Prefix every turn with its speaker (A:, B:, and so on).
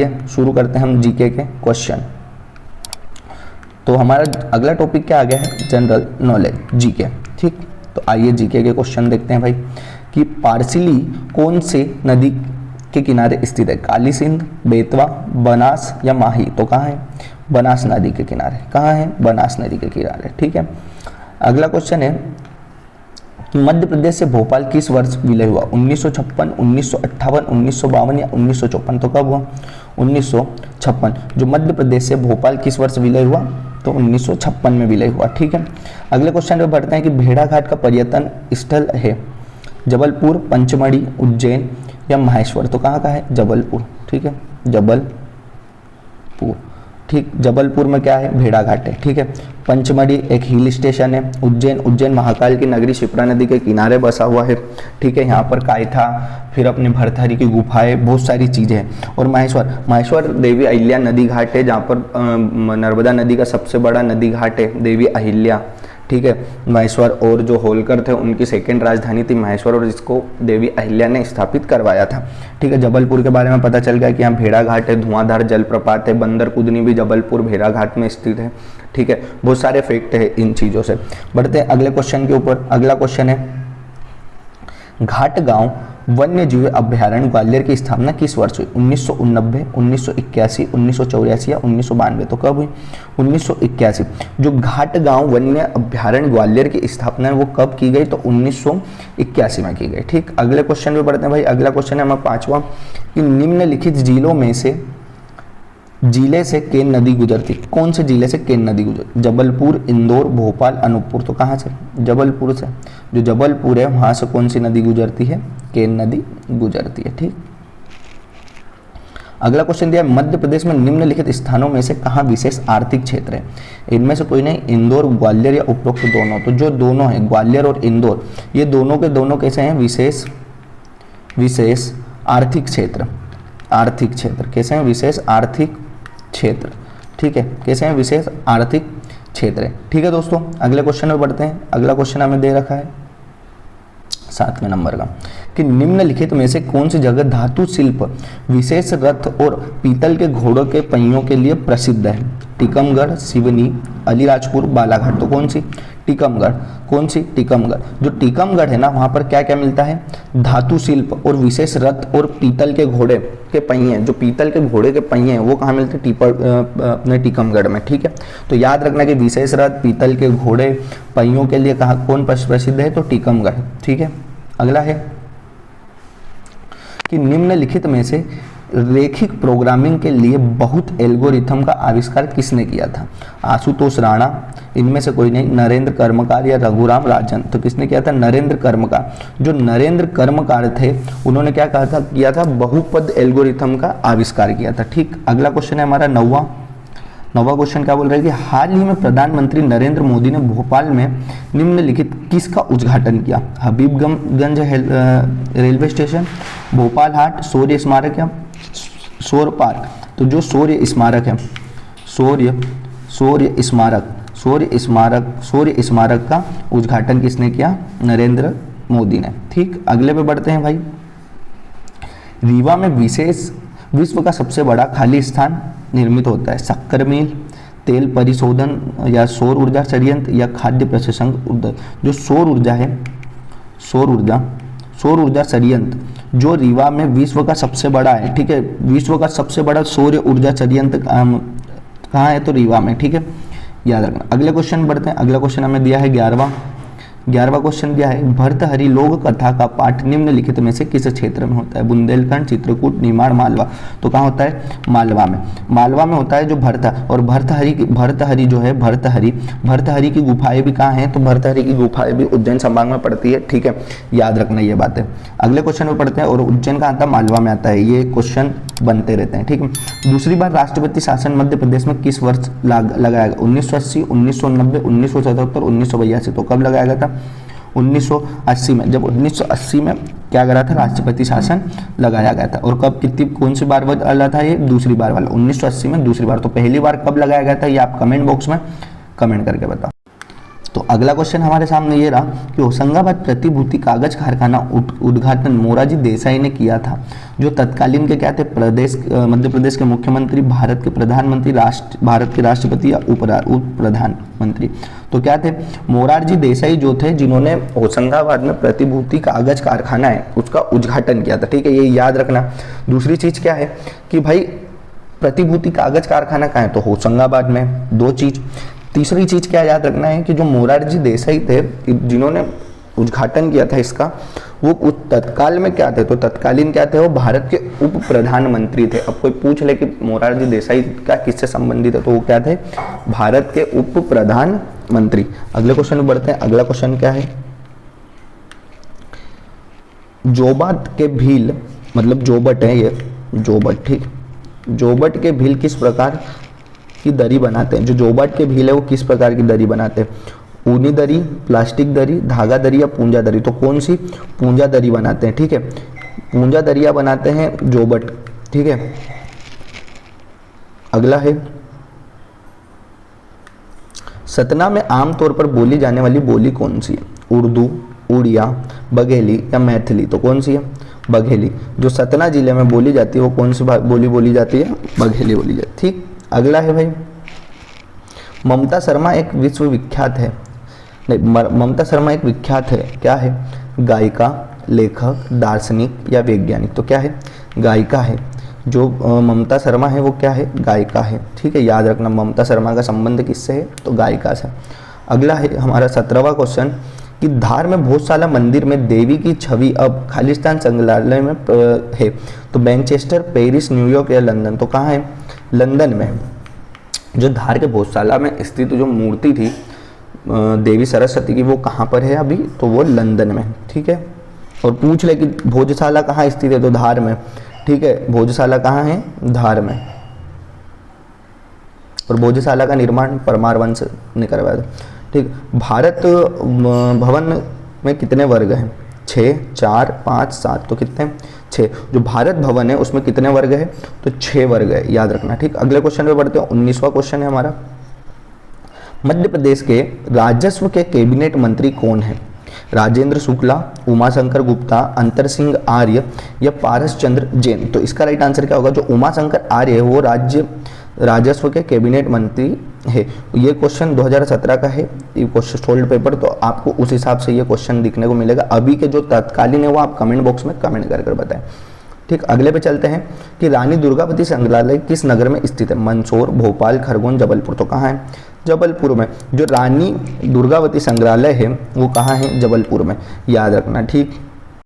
A: आइए शुरू करते हैं हम जीके के क्वेश्चन। तो हमारा अगला टॉपिक क्या आ गया है, जनरल नॉलेज जीके। ठीक, तो आइए जीके के क्वेश्चन देखते हैं भाई कि पार्सिली कौन से नदी के किनारे स्थित है, काली सिंध, बेतवा, बनास या माही। तो कहाँ है, बनास नदी के किनारे। कहाँ है, बनास नदी के किनारे। ठीक है, अगला क्वेश्चन है कि मध्य प्रदेश से भोपाल किस वर्ष विलय हुआ, 1956, 1958, 1952 या 1954। तो कब हुआ, 1956। जो मध्य प्रदेश से भोपाल किस वर्ष विलय हुआ, तो 1956 में विलय हुआ। ठीक है, अगले क्वेश्चन पे बढ़ते हैं कि भेड़ाघाट का पर्यटन स्थल है जबलपुर, पंचमढ़ी, उज्जैन या महेश्वर। तो कहाँ का है, जबलपुर। ठीक है, जबलपुर। ठीक, जबलपुर में क्या है, भेड़ाघाट है। ठीक है, पंचमढ़ी एक हिल स्टेशन है। उज्जैन महाकाल की नगरी शिप्रा नदी के किनारे बसा हुआ है। ठीक है, यहाँ पर कायथा, फिर अपने भरथरी की गुफाएं, बहुत सारी चीज़ें हैं। और महेश्वर देवी अहिल्या नदी घाट है, जहाँ पर नर्मदा नदी का सबसे बड़ा नदी घाट है, देवी अहिल्या। ठीक है, महेश्वर और जो होलकर थे उनकी सेकेंड राजधानी थी महेश्वर, और इसको देवी अहिल्या ने स्थापित करवाया था। ठीक है, जबलपुर के बारे में पता चल गया कि यहाँ भेड़ाघाट है, धुआंधार जलप्रपात है, बंदर कुदनी भी जबलपुर भेड़ाघाट में स्थित है। ठीक है, बहुत सारे फैक्ट है इन चीज़ों से। बढ़ते हैं अगले क्वेश्चन के ऊपर। अगला क्वेश्चन है घाट गांव वन्य जीव अभ्यारण्य ग्वालियर की स्थापना किस वर्ष हुई, 1989, 1981, 1984 या 1992। तो कब हुई, 1981। जो घाट गांव वन्य अभ्यारण्य ग्वालियर की स्थापना है वो कब की गई, तो 1981 में की गई। ठीक, अगले क्वेश्चन पे बढ़ते हैं भाई। अगला क्वेश्चन है हमारा 5वां कि निम्नलिखित जिले से केन नदी गुजरती। कौन से जिले से केन नदी गुजरती, जबलपुर, इंदौर, भोपाल, अनूपपुर। तो कहाँ से, जबलपुर से। जो जबलपुर है वहाँ से कौन सी नदी गुजरती है, केन नदी गुजरती है। ठीक, अगला क्वेश्चन दिया मध्य प्रदेश में निम्नलिखित स्थानों में से कहाँ विशेष आर्थिक क्षेत्र है, इनमें से कोई नहीं, इंदौर, ग्वालियर या उपरोक्त दोनों। तो जो दोनों हैं ग्वालियर और इंदौर, ये दोनों के दोनों कैसे हैं, विशेष आर्थिक क्षेत्र। आर्थिक क्षेत्र कैसे हैं, विशेष आर्थिक क्षेत्र। ठीक है, कैसे हैं, विशेष आर्थिक क्षेत्र है। ठीक है दोस्तों, अगले क्वेश्चन में बढ़ते हैं। अगला क्वेश्चन हमें दे रखा है 7वें नंबर का कि निम्नलिखित में से कौन सी जगह धातु शिल्प, विशेष रथ और पीतल के घोड़ों के पहियों के लिए प्रसिद्ध है, टीकमगढ़, सिवनी, अलीराजपुर, बालाघाट। तो कौन सी, टीकमगढ़। कौन सी, टीकमगढ़। जो टीकमगढ़ है ना, वहाँ पर क्या क्या मिलता है, धातु शिल्प और विशेष रथ और पीतल के घोड़े के पहिए। जो पीतल के घोड़े के पहिए हैं वो कहाँ मिलते हैं, अपने टीकमगढ़ में। ठीक है, तो याद रखना कि विशेष रथ, पीतल के घोड़े, पहियों के लिए कहाँ कौन प्रसिद्ध है, तो टीकमगढ़। ठीक है, अगला है कि निम्नलिखित में से रेखिक प्रोग्रामिंग के लिए बहुत एल्गोरिथम का आविष्कार किसने किया था, आशुतोष राणा, इनमें से कोई नहीं, नरेंद्र कर्मकार या रघुराम राजन। तो किसने किया था, नरेंद्र कर्मकार। जो नरेंद्र कर्मकार थे उन्होंने क्या किया था, बहुपद एल्गोरिथम का आविष्कार किया था। ठीक, अगला क्वेश्चन है हमारा 9वां क्वेश्चन क्या बोल रहा है कि हाल ही में प्रधानमंत्री नरेंद्र मोदी ने भोपाल में निम्नलिखित किसका उद्घाटन किया, हबीबगंज रेलवे स्टेशन, भोपाल हाट, शौर्य स्मारक या शौर्य पार्क। तो जो शौर्य स्मारक है, शौर्य स्मारक का उद्घाटन किसने किया, नरेंद्र मोदी ने। ठीक, अगले पे बढ़ते हैं भाई। रीवा में विश्व का सबसे बड़ा खाली स्थान निर्मित होता है, शक्कर मिल, तेल परिशोधन या सौर ऊर्जा संयंत्र या खाद्य प्रसंस्करण उद्योग। जो सौर ऊर्जा है, सौर ऊर्जा संयंत्र जो रीवा में विश्व का सबसे बड़ा है। ठीक है, विश्व का सबसे बड़ा सौर ऊर्जा संयंत्र कहाँ है, तो रीवा में। ठीक है, याद रखना। अगले क्वेश्चन बढ़ते हैं। अगला क्वेश्चन हमें दिया है 11वां क्वेश्चन दिया है भर्तहरि लोक कथा का पाठ निम्नलिखित में से किस क्षेत्र में होता है, बुंदेलखंड, चित्रकूट, निमाड़, मालवा। तो कहाँ होता है, मालवा में होता है। जो और भर्तहरि जो है, भर्तहरि की गुफाएं भी कहाँ हैं, तो भर्तहरि की गुफाएं भी उज्जैन संभाग में पड़ती है। ठीक है, याद रखना ये बातें। अगले क्वेश्चन में पढ़ते हैं, और उज्जैन कहाँ आता है, मालवा में आता है। ये क्वेश्चन बनते रहते हैं। ठीक है, दूसरी बार राष्ट्रपति शासन मध्य प्रदेश में किस वर्ष लगाया गया, 1980, 1990, 1977, 1982। तो कब लगाया गया था, 1980 में। जब 1980 में क्या करा था, राष्ट्रपति शासन लगाया गया था। और कब, कौन सी बार वाला था ये, दूसरी बार वाला, 1980 में दूसरी बार। तो पहली बार कब लगाया गया था, ये आप कमेंट बॉक्स में कमेंट करके बताओ। तो अगला क्वेश्चन हमारे सामने ये रहा कि होशंगाबाद प्रतिभूति कागज कारखाना उद्घाटन मोरारजी देसाई ने किया था, जो तत्कालीन के क्या थे, मध्य प्रदेश के मुख्यमंत्री, भारत के प्रधानमंत्री, भारत के राष्ट्रपति या उप प्रधानमंत्री। तो क्या थे, मोरारजी देसाई जो थे, जिन्होंने होशंगाबाद में प्रतिभूति कागज कारखाना है उसका उद्घाटन किया था। ठीक है, ये याद रखना। दूसरी चीज क्या है कि भाई प्रतिभूति कागज कारखाना कहाँ है, तो होशंगाबाद में, दो चीज। तीसरी चीज क्या याद रखना है कि जो मोरारजी देसाई थे जिन्होंने उद्घाटन किया था इसका, वो तत्काल में क्या थे, तो तत्कालीन क्या थे, वो भारत के उप प्रधानमंत्री थे। अब कोई पूछ ले कि मोरारजी देसाई का किससे संबंधित है, तो वो क्या थे, भारत के उप प्रधानमंत्री। अगले क्वेश्चन में बढ़ते हैं। अगला क्वेश्चन क्या है, जोबट के भील, मतलब जोबट है ये, जोबट, ठीक, जोबट के भील किस प्रकार की दरी बनाते हैं। जो जोबट के भील है वो किस प्रकार की दरी बनाते हैं, ऊनी दरी, प्लास्टिक दरी, धागा दरी या पूंजा दरी। तो कौन सी, पूंजा दरी बनाते हैं। ठीक है, पूंजा दरिया बनाते हैं जोबट। ठीक है, अगला है, सतना में आमतौर पर बोली जाने वाली बोली कौन सी है, उर्दू, उड़िया, बघेली या मैथिली। तो कौन सी है, बघेली। जो सतना जिले में बोली जाती है वो कौन सी बोली बोली जाती है, बघेली बोली जाती है। ठीक, अगला है भाई, ममता शर्मा एक विश्वविख्यात है, नहीं, ममता शर्मा एक विख्यात है, क्या है, गायिका, लेखक, दार्शनिक या वैज्ञानिक। तो क्या है, गायिका है। जो ममता शर्मा है वो क्या है, गायिका है। ठीक है, याद रखना ममता शर्मा का संबंध किससे है, तो गायिका से। अगला है हमारा 17वां क्वेश्चन कि धार में भोजशाला मंदिर में देवी की छवि अब खालिस्तान संग्रहालय में है। तो मैनचेस्टर, पेरिस, न्यूयॉर्क या लंदन। तो कहाँ है, लंदन में। जो धार के भोजशाला में स्थित जो मूर्ति थी देवी सरस्वती की, वो कहाँ पर है अभी, तो वो लंदन में। ठीक है, और पूछ ले कि भोजशाला कहाँ स्थित है, तो धार में। ठीक है, भोजशाला कहाँ है, धार में। और भोजशाला का निर्माण परमार वंश ने करवाया था। ठीक, भारत भवन में कितने वर्ग हैं, 6, 4, 5, 7। तो कितने, 6। जो भारत भवन है उसमें कितने वर्ग है, तो 6 वर्ग है, याद रखना। ठीक, अगले क्वेश्चन पे बढ़ते हैं। 19वां क्वेश्चन है हमारा, मध्य प्रदेश के राजस्व के कैबिनेट मंत्री कौन है, राजेंद्र शुक्ला, उमाशंकर गुप्ता, अंतर सिंह आर्य या पारस चंद्र जैन। तो इसका राइट आंसर क्या होगा, जो उमाशंकर आर्य है वो राजस्व के कैबिनेट मंत्री है। ये क्वेश्चन 2017 का है, ये क्वेश्चन सोल्ड पेपर, तो आपको उस हिसाब से ये क्वेश्चन दिखने को मिलेगा। अभी के जो तत्कालीन है वो आप कमेंट बॉक्स में कमेंट कर बताएं। ठीक, अगले पे चलते हैं कि रानी दुर्गावती संग्रहालय किस नगर में स्थित है, मंदसौर, भोपाल, खरगोन, जबलपुर। तो कहाँ है, जबलपुर में। जो रानी दुर्गावती संग्रहालय है वो कहाँ है, जबलपुर में, याद रखना। ठीक,